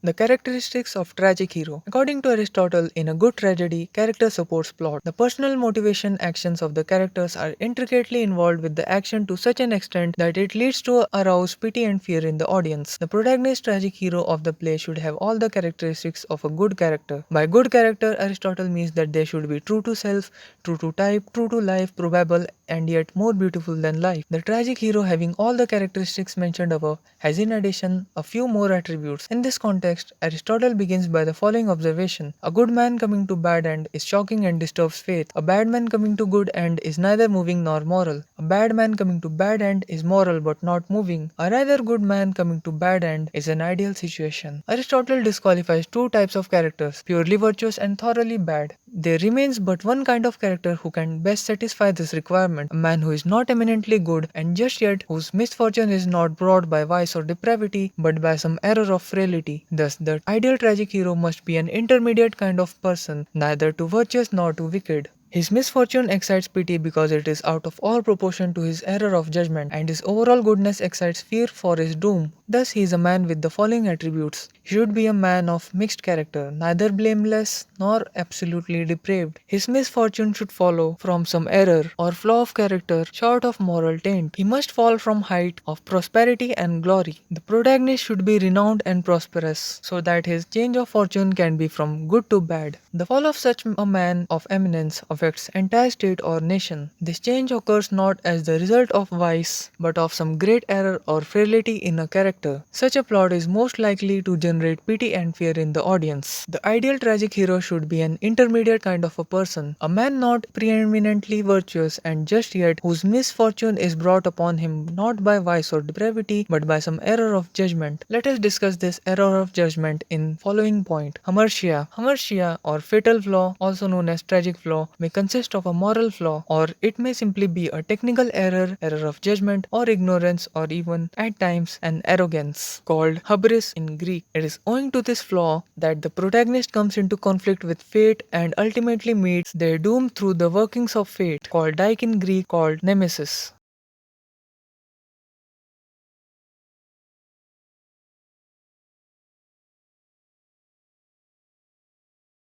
The characteristics of tragic hero. According to Aristotle, in a good tragedy, character supports plot. The personal motivation actions of the characters are intricately involved with the action to such an extent that it leads to arouse pity and fear in the audience. The protagonist tragic hero of the play should have all the characteristics of a good character. By good character, Aristotle means that they should be true to self, true to type, true to life, probable, and yet more beautiful than life. The tragic hero, having all the characteristics mentioned above, has in addition a few more attributes. In this context, Aristotle begins by the following observation: a good man coming to bad end is shocking and disturbs faith. A bad man coming to good end is neither moving nor moral. A bad man coming to bad end is moral but not moving. A rather good man coming to bad end is an ideal situation. Aristotle disqualifies two types of characters, purely virtuous and thoroughly bad. There remains but one kind of character who can best satisfy this requirement: a man who is not eminently good and just yet whose misfortune is not brought by vice or depravity but by some error of frailty. Thus, the ideal tragic hero must be an intermediate kind of person, neither too virtuous nor too wicked. His misfortune excites pity because it is out of all proportion to his error of judgment, and his overall goodness excites fear for his doom. Thus, he is a man with the following attributes. He should be a man of mixed character, neither blameless nor absolutely depraved. His misfortune should follow from some error or flaw of character short of moral taint. He must fall from height of prosperity and glory. The protagonist should be renowned and prosperous, so that his change of fortune can be from good to bad. The fall of such a man of eminence affects entire state or nation. This change occurs not as the result of vice, but of some great error or frailty in a character. Such a plot is most likely to generate pity and fear in the audience. The ideal tragic hero should be an intermediate kind of a person, a man not preeminently virtuous and just yet whose misfortune is brought upon him not by vice or depravity, but by some error of judgment. Let us discuss this error of judgment in following point. Hamartia. Hamartia, or fatal flaw, also known as tragic flaw, may consist of a moral flaw, or it may simply be a technical error, error of judgment, or ignorance, or even, at times, an arrogance, called hubris in Greek. It is owing to this flaw that the protagonist comes into conflict with fate and ultimately meets their doom through the workings of fate, called Dike in Greek, called nemesis.